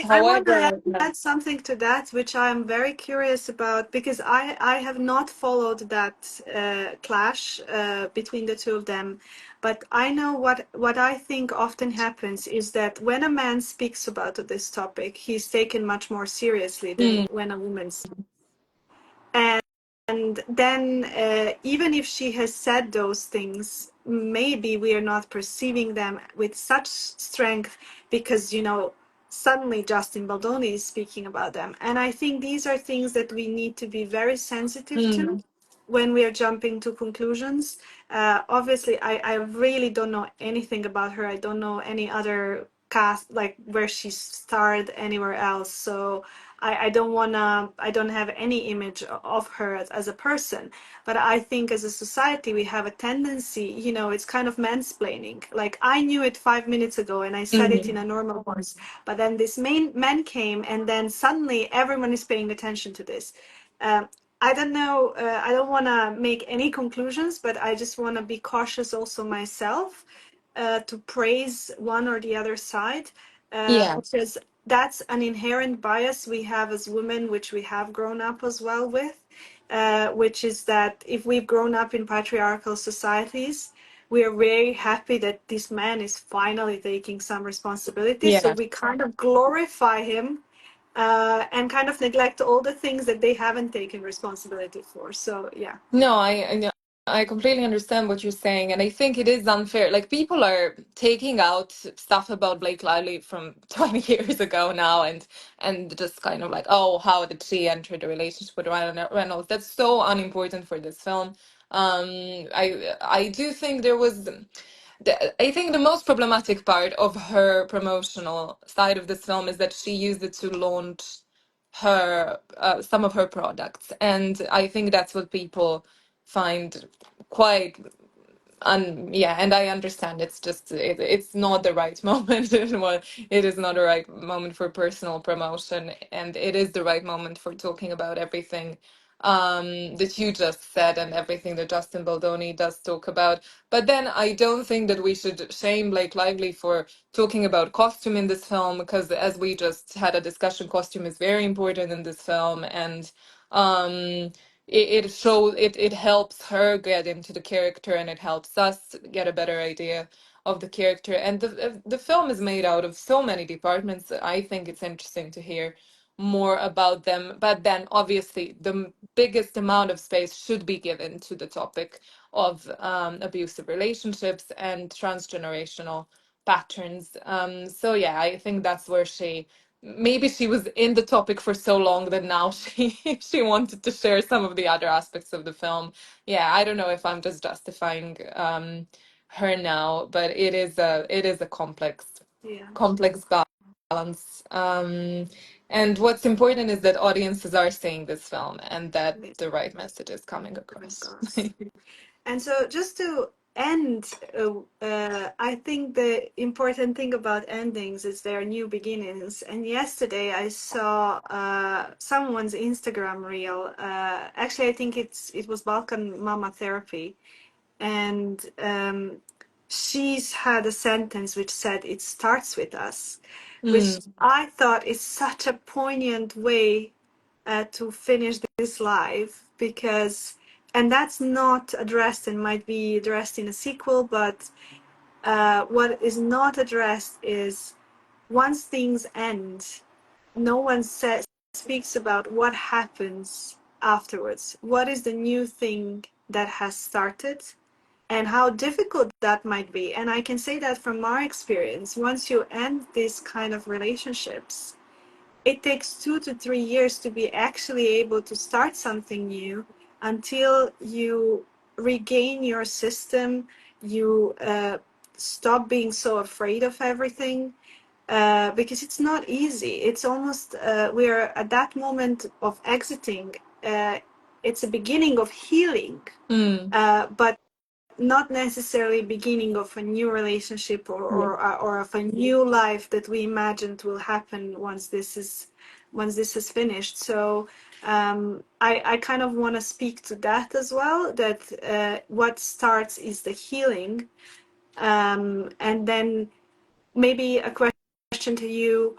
I want to However, yeah. add something to that, which I'm very curious about because I have not followed that clash between the two of them. But I know what I think often happens is that when a man speaks about this topic, he's taken much more seriously than Mm, when a woman speaks. And then, even if she has said those things, maybe we are not perceiving them with such strength because, suddenly Justin Baldoni is speaking about them. And I think these are things that we need to be very sensitive to mm, when we are jumping to conclusions. Obviously, I really don't know anything about her. I don't know any other cast, like where she starred anywhere else. So I don't have any image of her as a person. But I think as a society, we have a tendency, it's kind of mansplaining. Like I knew it 5 minutes ago and I said it in mm, a normal voice. But then this main man came and then suddenly everyone is paying attention to this. Um, I don't know. I don't want to make any conclusions, but I just want to be cautious also myself to praise one or the other side yeah, because that's an inherent bias we have as women, which we have grown up as well with, which is that if we've grown up in patriarchal societies, we are very happy that this man is finally taking some responsibility. So yeah. we kind of glorify him and kind of neglect all the things that they haven't taken responsibility for. So yeah, No, I know. I completely understand what you're saying, and I think it is unfair. Like people are taking out stuff about Blake Lively from 20 years ago now, and just kind of like, oh, how did she enter the relationship with Ryan Reynolds? That's so unimportant for this film. I do think there was. I think the most problematic part of her promotional side of this film is that she used it to launch her some of her products, and I think that's what people find quite yeah, and I understand it's just it's not the right moment. Well, it is not the right moment for personal promotion, and it is the right moment for talking about everything that you just said and everything that Justin Baldoni does talk about. But then I don't think that we should shame Blake Lively for talking about costume in this film, because as we just had a discussion, costume is very important in this film, and um it shows it helps her get into the character, and it helps us get a better idea of the character. And the film is made out of so many departments. I think it's interesting to hear more about them, but then obviously the biggest amount of space should be given to the topic of abusive relationships and transgenerational patterns. So yeah, I think that's where maybe she was in the topic for so long that now she wanted to share some of the other aspects of the film. Yeah, I don't know if I'm just justifying her now, but it is a yeah, complex balance. And what's important is that audiences are seeing this film and that yes, the right message is coming of across. course. And so, just to end, I think the important thing about endings is their new beginnings. And yesterday, I saw someone's Instagram reel. Actually, I think it was Balkan Mama Therapy, and she's had a sentence which said, "It starts with us," which Mm, I thought is such a poignant way to finish this live because and that's not addressed and might be addressed in a sequel, but what is not addressed is once things end, no one speaks about what happens afterwards? What is the new thing that has started, and how difficult that might be? And I can say that from my experience, once you end these kind of relationships, it takes 2 to 3 years to be actually able to start something new, until you regain your system, you stop being so afraid of everything, because it's not easy. It's almost, we're at that moment of exiting. It's a beginning of healing, Mm. but not necessarily beginning of a new relationship, Yeah. or of a new life that we imagined will happen once this is finished. So I kind of want to speak to that as well, that what starts is the healing. And then maybe a question to you: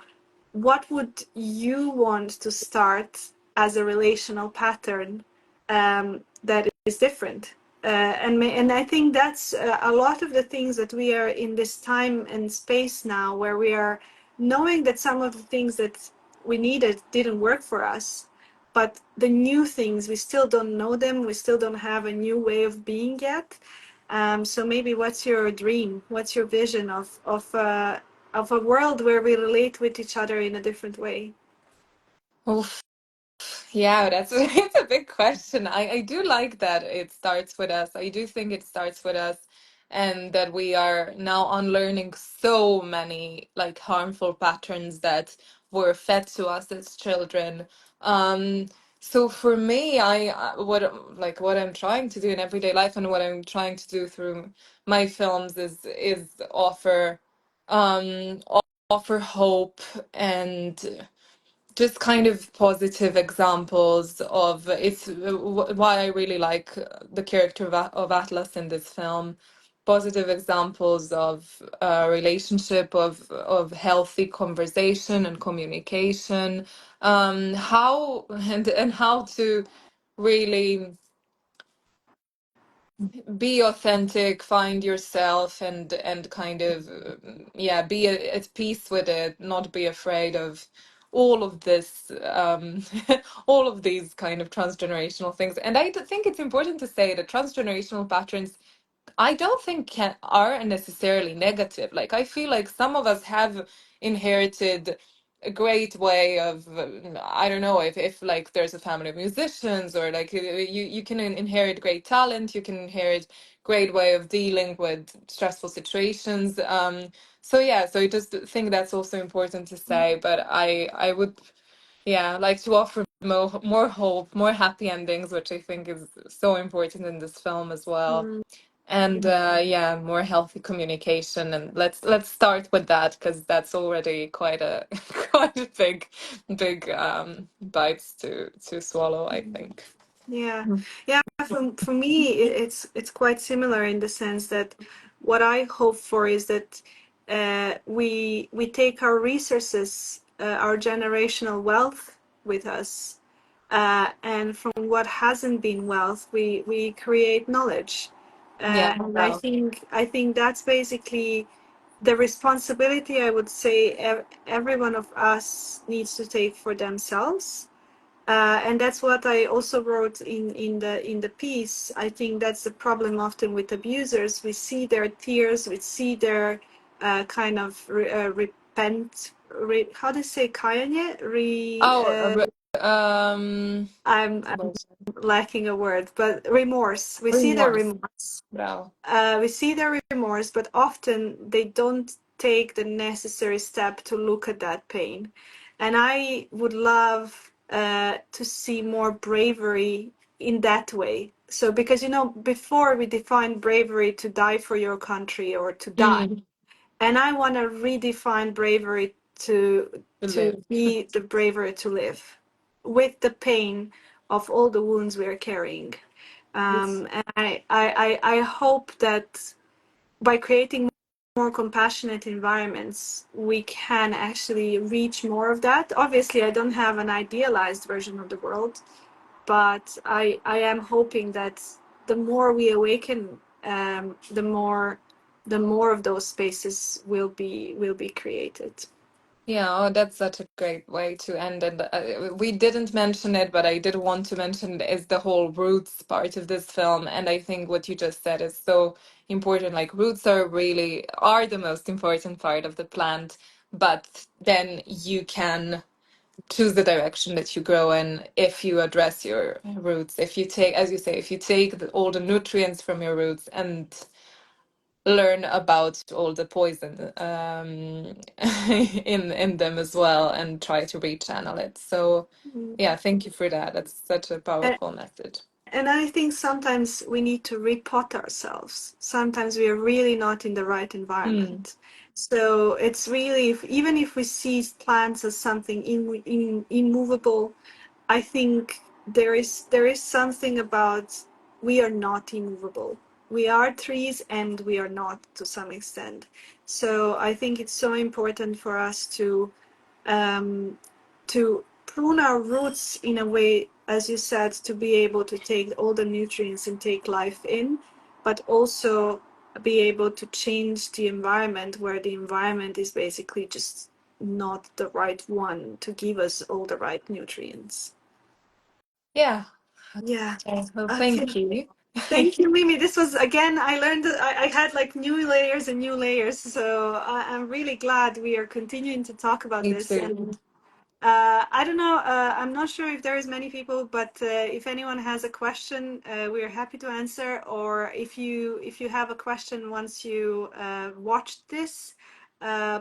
what would you want to start as a relational pattern that is different? And I think that's a lot of the things that we are in this time and space now, where we are knowing that some of the things that we needed didn't work for us, but the new things, we still don't know them. We still don't have a new way of being yet. So maybe what's your dream? What's your vision of a world where we relate with each other in a different way? Oof. Yeah, that's it's a big question. I do like that it starts with us. I do think it starts with us, and that we are now unlearning so many like harmful patterns that were fed to us as children. Um, so for me, what I'm trying to do in everyday life, and what I'm trying to do through my films is um offer hope, and just kind of positive examples of it's why I really like the character of Atlas in this film. Positive examples of relationship, of healthy conversation and communication, how and how to really be authentic, find yourself, and kind of yeah, be at peace with it, not be afraid of all of this all of these kind of transgenerational things. And think it's important to say that transgenerational patterns, I don't think are necessarily negative. Like, I feel like some of us have inherited a great way of, I don't know, if like there's a family of musicians, or like you can inherit great talent, you can inherit great way of dealing with stressful situations. So yeah, so I just think that's also important to say. But I would, yeah, like to offer more hope, more happy endings, which I think is so important in this film as well. Mm, And yeah, more healthy communication. And let's start with that, because that's already quite a quite a big bites to swallow, I think. yeah, yeah. For me, it's quite similar in the sense that what I hope for is that we take our resources, our generational wealth with us, and from what hasn't been wealth, we create knowledge. Yeah, And well, I think that's basically the responsibility, I would say, every one of us needs to take for themselves. And that's what I also wrote in the piece. I think that's the problem often with abusers. We see their tears, we see their kind of how do you say kajanje? oh, I'm lacking a word, but remorse. We see their remorse. remorse. Well, We see their remorse, but often they don't take the necessary step to look at that pain. And I would love to see more bravery in that way. So, because, before we defined bravery to die for your country or to die, mm, and I want to redefine bravery to to to live. be the bravery to live with the pain of all the wounds we are carrying. And I hope that by creating more compassionate environments, we can actually reach more of that. Obviously, I don't have an idealized version of the world, but I am hoping that the more we awaken, the more of those spaces will be created. Yeah, oh, that's such a great way to end it. We didn't mention it, but I did want to mention is the whole roots part of this film. And I think what you just said is so important. Like roots are the most important part of the plant, but then you can choose the direction that you grow in if you address your roots. If you take, as you say, if you take all the nutrients from your roots and learn about all the poison in them as well and try to rechannel it. So yeah, thank you for that. That's such a And, powerful message. and I think sometimes we need to repot ourselves. Sometimes we are really not in the right Mm. environment. So it's really, even if we see plants as something immovable, I think there is something about we are not immovable. We are trees and we are not to some extent. So I think it's so important for us um, to prune our roots in a way, as you said, to be able to take all the nutrients and take life in, but also be able to change the environment where the environment is basically just not the right one to give us all the right nutrients. Yeah. Yeah. Okay. Well, thank Okay. you. Thank you, Mimi. This was again, I learned that I had like new layers and new layers. So I'm really glad we are continuing to talk about Me this. too. And I don't know. I'm not sure if there is many people, but if anyone has a question, we are happy to answer. Or if you have a question once you watched this,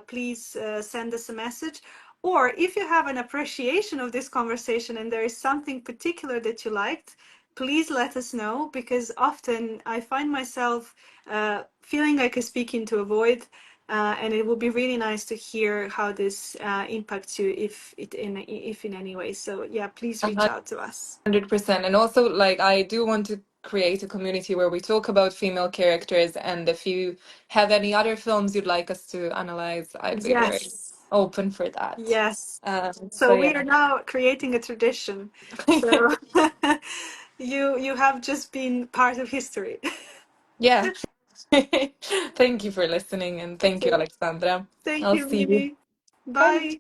please send us a message. Or if you have an appreciation of this conversation and there is something particular that you liked, please let us know, because often I find myself feeling like I speak into a void. And it would be really nice to hear how this impacts you, if in any way. So yeah, please reach out to us. 100%. And also, like, I do want to create a community where we talk about female characters. And if you have any other films you'd like us to analyze, I'd be very Yes, open for that. yes. So So we are yeah. now creating a tradition. So you have just been part of history. Yeah. Thank you for listening and thank you, Okay. Alexandra. Thank I'll you, see you. Mimi. Bye. Bye.